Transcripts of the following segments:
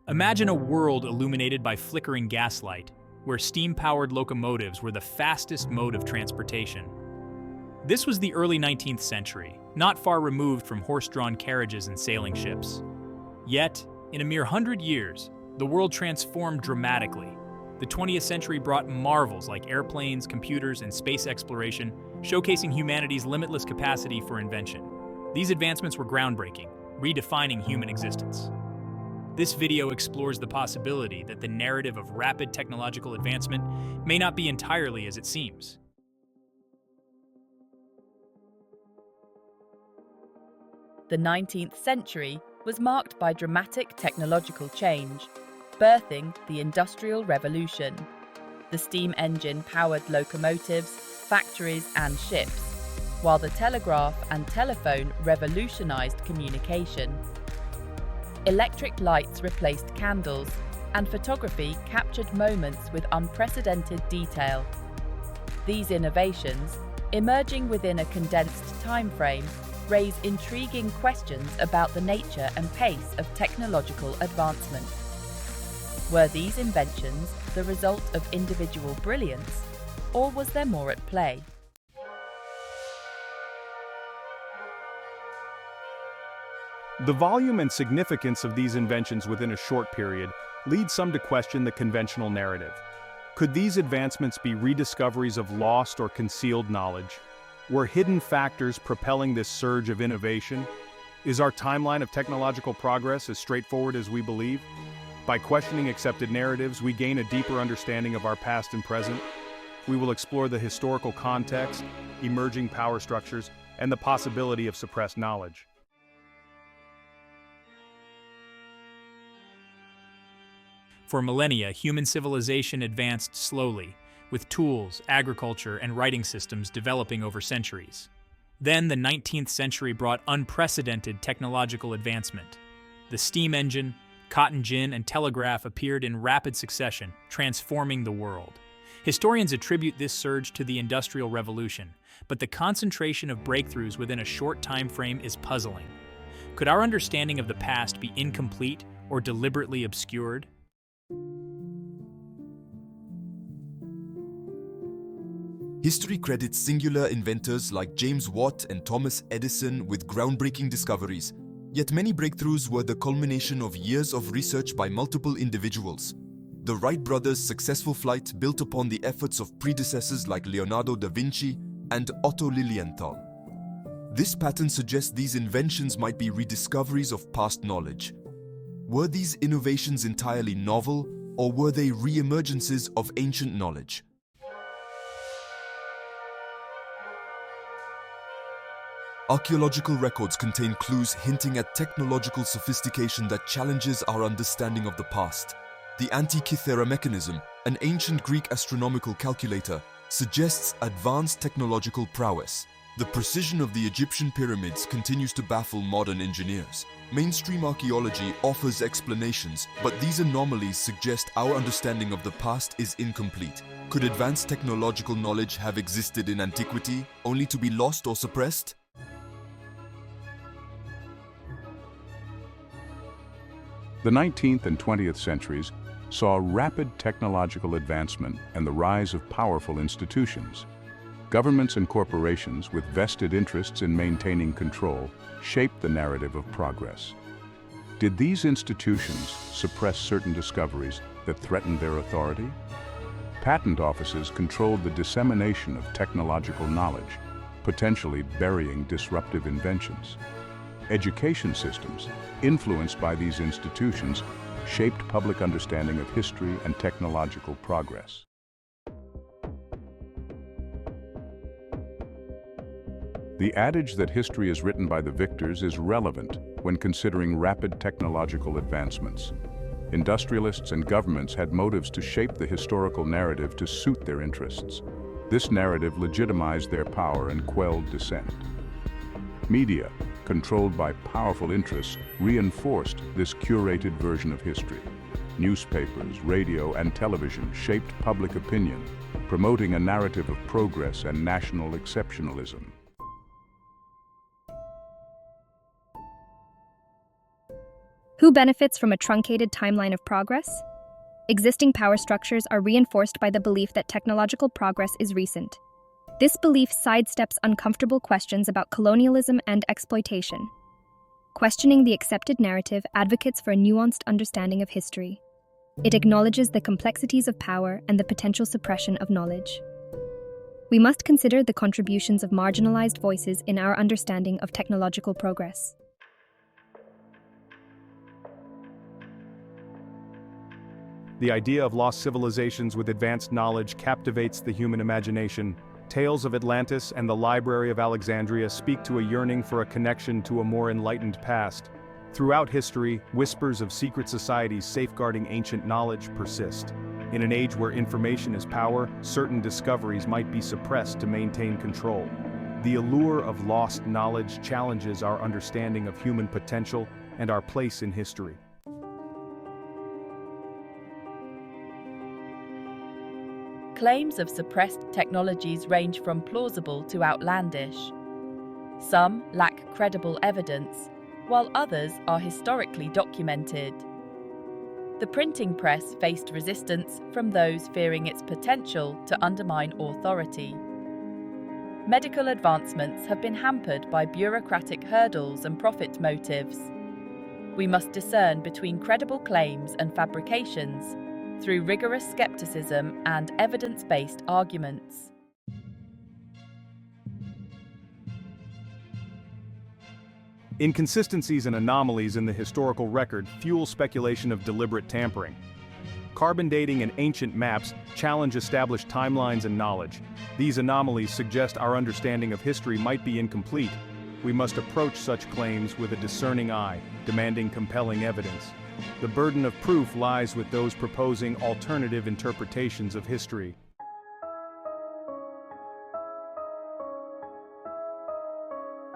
Imagine a world illuminated by flickering gaslight, where steam-powered locomotives were the fastest mode of transportation. This was the early 19th century, not far removed from horse-drawn carriages and sailing ships. Yet, in a mere 100 years, the world transformed dramatically. The 20th century brought marvels like airplanes, computers, and space exploration, showcasing humanity's limitless capacity for invention. These advancements were groundbreaking, redefining human existence. This video explores the possibility that the narrative of rapid technological advancement may not be entirely as it seems. The 19th century was marked by dramatic technological change, birthing the Industrial Revolution. The steam engine powered locomotives, factories, and ships, while the telegraph and telephone revolutionized communication. Electric lights replaced candles, and photography captured moments with unprecedented detail. These innovations, emerging within a condensed time frame, raise intriguing questions about the nature and pace of technological advancement. Were these inventions the result of individual brilliance, or was there more at play? The volume and significance of these inventions within a short period lead some to question the conventional narrative. Could these advancements be rediscoveries of lost or concealed knowledge? Were hidden factors propelling this surge of innovation? Is our timeline of technological progress as straightforward as we believe? By questioning accepted narratives, we gain a deeper understanding of our past and present. We will explore the historical context, emerging power structures, and the possibility of suppressed knowledge. For millennia, human civilization advanced slowly, with tools, agriculture, and writing systems developing over centuries. Then the 19th century brought unprecedented technological advancement. The steam engine, cotton gin, and telegraph appeared in rapid succession, transforming the world. Historians attribute this surge to the Industrial Revolution, but the concentration of breakthroughs within a short time frame is puzzling. Could our understanding of the past be incomplete or deliberately obscured? History credits singular inventors like James Watt and Thomas Edison with groundbreaking discoveries, yet many breakthroughs were the culmination of years of research by multiple individuals. The Wright brothers' successful flight built upon the efforts of predecessors like Leonardo da Vinci and Otto Lilienthal. This pattern suggests these inventions might be rediscoveries of past knowledge. Were these innovations entirely novel, or were they re-emergences of ancient knowledge? Archaeological records contain clues hinting at technological sophistication that challenges our understanding of the past. The Antikythera mechanism, an ancient Greek astronomical calculator, suggests advanced technological prowess. The precision of the Egyptian pyramids continues to baffle modern engineers. Mainstream archaeology offers explanations, but these anomalies suggest our understanding of the past is incomplete. Could advanced technological knowledge have existed in antiquity, only to be lost or suppressed? The 19th and 20th centuries saw rapid technological advancement and the rise of powerful institutions. Governments and corporations with vested interests in maintaining control shaped the narrative of progress. Did these institutions suppress certain discoveries that threatened their authority? Patent offices controlled the dissemination of technological knowledge, potentially burying disruptive inventions. Education systems, influenced by these institutions, shaped public understanding of history and technological progress. The adage that history is written by the victors is relevant when considering rapid technological advancements. Industrialists and governments had motives to shape the historical narrative to suit their interests. This narrative legitimized their power and quelled dissent. Media, controlled by powerful interests, reinforced this curated version of history. Newspapers, radio, and television shaped public opinion, promoting a narrative of progress and national exceptionalism. Who Who benefits from a truncated timeline of progress? Existing power structures are reinforced by the belief that technological progress is recent. This belief sidesteps uncomfortable questions about colonialism and exploitation. Questioning the accepted narrative advocates for a nuanced understanding of history. It acknowledges the complexities of power and the potential suppression of knowledge. We must consider the contributions of marginalized voices in our understanding of technological progress. The idea of lost civilizations with advanced knowledge captivates the human imagination. Tales of Atlantis and the Library of Alexandria speak to a yearning for a connection to a more enlightened past. Throughout history, whispers of secret societies safeguarding ancient knowledge persist. In an age where information is power, certain discoveries might be suppressed to maintain control. The allure of lost knowledge challenges our understanding of human potential and our place in history. Claims of suppressed technologies range from plausible to outlandish. Some lack credible evidence, while others are historically documented. The printing press faced resistance from those fearing its potential to undermine authority. Medical advancements have been hampered by bureaucratic hurdles and profit motives. We must discern between credible claims and fabrications through rigorous skepticism and evidence-based arguments. Inconsistencies and anomalies in the historical record fuel speculation of deliberate tampering. Carbon dating and ancient maps challenge established timelines and knowledge. These anomalies suggest our understanding of history might be incomplete. We must approach such claims with a discerning eye, demanding compelling evidence. The burden of proof lies with those proposing alternative interpretations of history.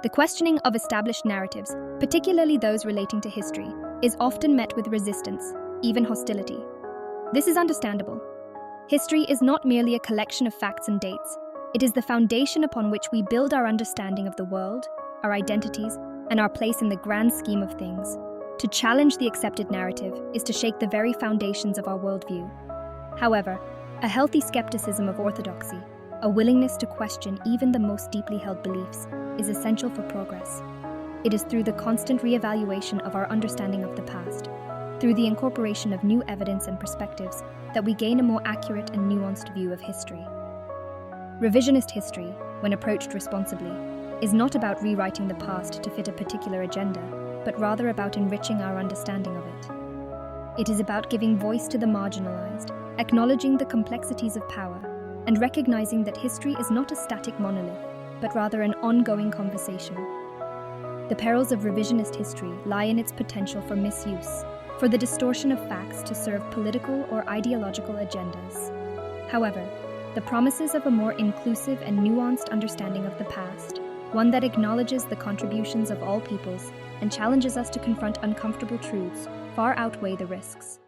The questioning of established narratives, particularly those relating to history, is often met with resistance, even hostility. This is understandable. History is not merely a collection of facts and dates. It is the foundation upon which we build our understanding of the world, our identities, and our place in the grand scheme of things. To challenge the accepted narrative is to shake the very foundations of our worldview. However, a healthy skepticism of orthodoxy, a willingness to question even the most deeply held beliefs, is essential for progress. It is through the constant re-evaluation of our understanding of the past, through the incorporation of new evidence and perspectives, that we gain a more accurate and nuanced view of history. Revisionist history, when approached responsibly, is not about rewriting the past to fit a particular agenda, but rather about enriching our understanding of it. It is about giving voice to the marginalized, acknowledging the complexities of power, and recognizing that history is not a static monolith, but rather an ongoing conversation. The perils of revisionist history lie in its potential for misuse, for the distortion of facts to serve political or ideological agendas. However, the promises of a more inclusive and nuanced understanding of the past, one that acknowledges the contributions of all peoples and challenges us to confront uncomfortable truths, far outweigh the risks.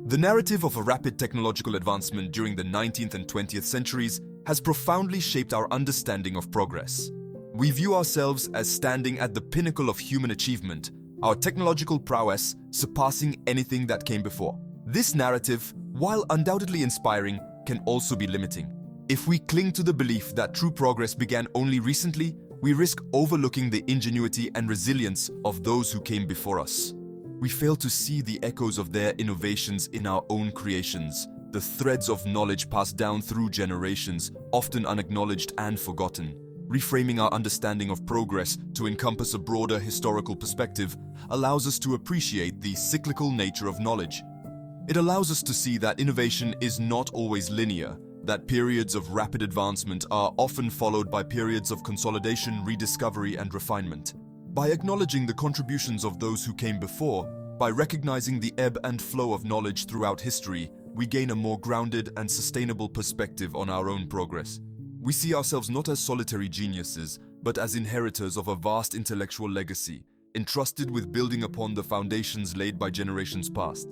The narrative of a rapid technological advancement during the 19th and 20th centuries has profoundly shaped our understanding of progress. We view ourselves as standing at the pinnacle of human achievement, our technological prowess surpassing anything that came before. This narrative, while undoubtedly inspiring, can also be limiting. If we cling to the belief that true progress began only recently, we risk overlooking the ingenuity and resilience of those who came before us. We fail to see the echoes of their innovations in our own creations, the threads of knowledge passed down through generations, often unacknowledged and forgotten. Reframing our understanding of progress to encompass a broader historical perspective allows us to appreciate the cyclical nature of knowledge. It allows us to see that innovation is not always linear, that periods of rapid advancement are often followed by periods of consolidation, rediscovery, and refinement. By acknowledging the contributions of those who came before, by recognizing the ebb and flow of knowledge throughout history, we gain a more grounded and sustainable perspective on our own progress. We see ourselves not as solitary geniuses, but as inheritors of a vast intellectual legacy, entrusted with building upon the foundations laid by generations past.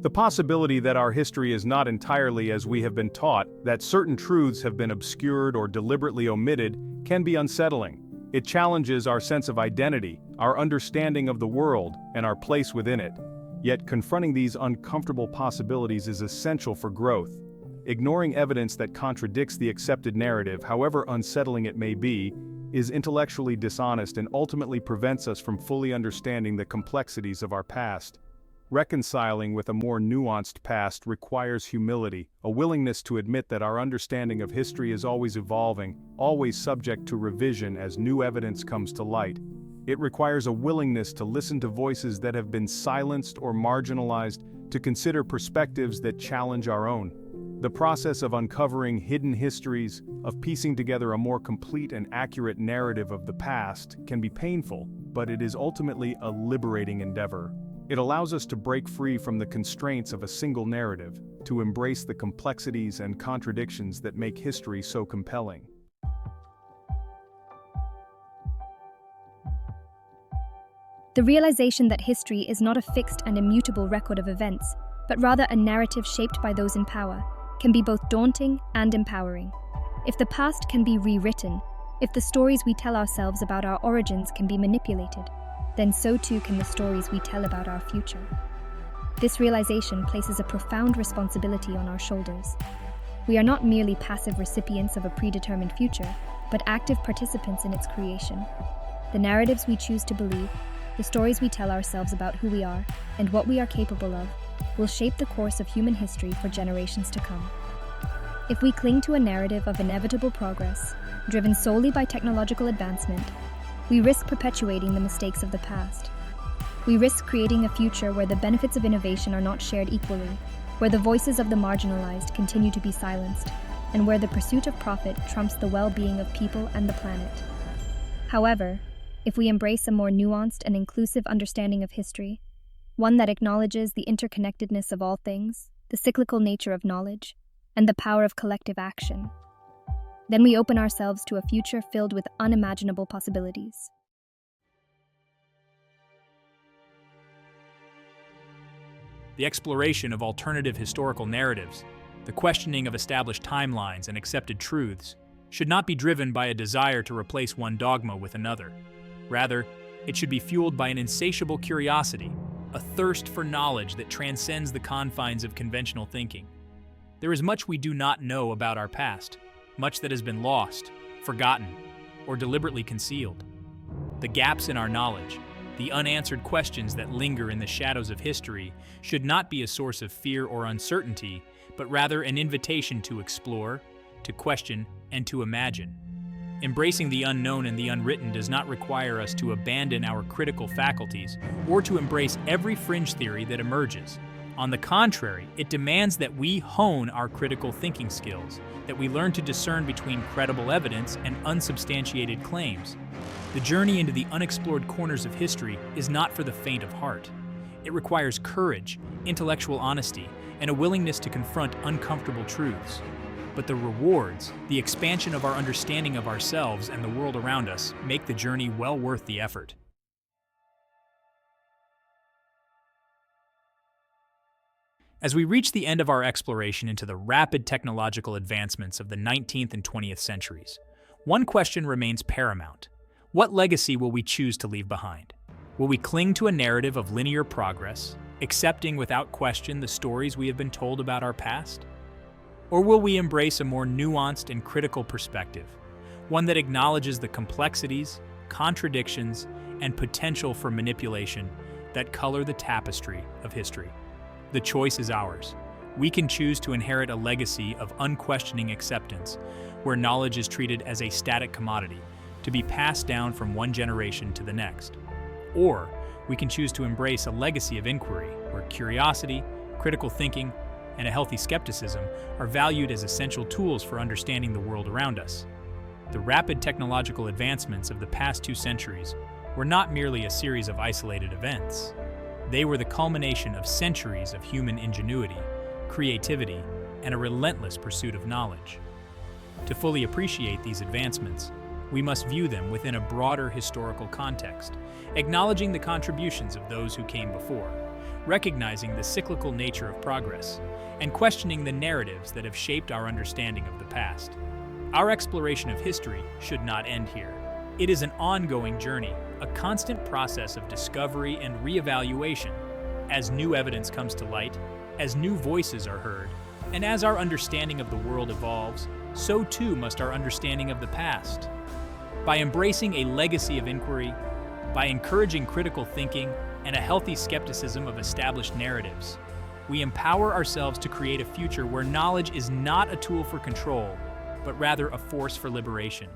The possibility that our history is not entirely as we have been taught, that certain truths have been obscured or deliberately omitted, can be unsettling. It challenges our sense of identity, our understanding of the world, and our place within it. Yet confronting these uncomfortable possibilities is essential for growth. Ignoring evidence that contradicts the accepted narrative, however unsettling it may be, is intellectually dishonest and ultimately prevents us from fully understanding the complexities of our past. Reconciling with a more nuanced past requires humility, a willingness to admit that our understanding of history is always evolving, always subject to revision as new evidence comes to light. It requires a willingness to listen to voices that have been silenced or marginalized, to consider perspectives that challenge our own. The process of uncovering hidden histories, of piecing together a more complete and accurate narrative of the past, can be painful, but it is ultimately a liberating endeavor. It allows us to break free from the constraints of a single narrative, to embrace the complexities and contradictions that make history so compelling. The realization that history is not a fixed and immutable record of events, but rather a narrative shaped by those in power, can be both daunting and empowering. If the past can be rewritten, if the stories we tell ourselves about our origins can be manipulated, then so too can the stories we tell about our future. This realization places a profound responsibility on our shoulders. We are not merely passive recipients of a predetermined future, but active participants in its creation. The narratives we choose to believe, the stories we tell ourselves about who we are and what we are capable of, will shape the course of human history for generations to come. If we cling to a narrative of inevitable progress, driven solely by technological advancement, we risk perpetuating the mistakes of the past. We risk creating a future where the benefits of innovation are not shared equally, where the voices of the marginalized continue to be silenced, and where the pursuit of profit trumps the well-being of people and the planet. However, if we embrace a more nuanced and inclusive understanding of history, one that acknowledges the interconnectedness of all things, the cyclical nature of knowledge, and the power of collective action, then we open ourselves to a future filled with unimaginable possibilities. The exploration of alternative historical narratives, the questioning of established timelines and accepted truths, should not be driven by a desire to replace one dogma with another. Rather, it should be fueled by an insatiable curiosity, a thirst for knowledge that transcends the confines of conventional thinking. There is much we do not know about our past, much that has been lost, forgotten, or deliberately concealed. The gaps in our knowledge, the unanswered questions that linger in the shadows of history, should not be a source of fear or uncertainty, but rather an invitation to explore, to question, and to imagine. Embracing the unknown and the unwritten does not require us to abandon our critical faculties or to embrace every fringe theory that emerges. On the contrary, it demands that we hone our critical thinking skills, that we learn to discern between credible evidence and unsubstantiated claims. The journey into the unexplored corners of history is not for the faint of heart. It requires courage, intellectual honesty, and a willingness to confront uncomfortable truths. But the rewards, the expansion of our understanding of ourselves and the world around us, make the journey well worth the effort. As we reach the end of our exploration into the rapid technological advancements of the 19th and 20th centuries, one question remains paramount. What legacy will we choose to leave behind? Will we cling to a narrative of linear progress, accepting without question the stories we have been told about our past? Or will we embrace a more nuanced and critical perspective, one that acknowledges the complexities, contradictions, and potential for manipulation that color the tapestry of history? The choice is ours. We can choose to inherit a legacy of unquestioning acceptance, where knowledge is treated as a static commodity, to be passed down from one generation to the next. Or we can choose to embrace a legacy of inquiry, where curiosity, critical thinking, and a healthy skepticism are valued as essential tools for understanding the world around us. The rapid technological advancements of the past 2 centuries were not merely a series of isolated events. They were the culmination of centuries of human ingenuity, creativity, and a relentless pursuit of knowledge. To fully appreciate these advancements, we must view them within a broader historical context, acknowledging the contributions of those who came before. recognizing the cyclical nature of progress, and questioning the narratives that have shaped our understanding of the past. Our exploration of history should not end here. It is an ongoing journey, a constant process of discovery and reevaluation. As new evidence comes to light, as new voices are heard, and as our understanding of the world evolves, so too must our understanding of the past. By embracing a legacy of inquiry, by encouraging critical thinking and a healthy skepticism of established narratives, we empower ourselves to create a future where knowledge is not a tool for control, but rather a force for liberation.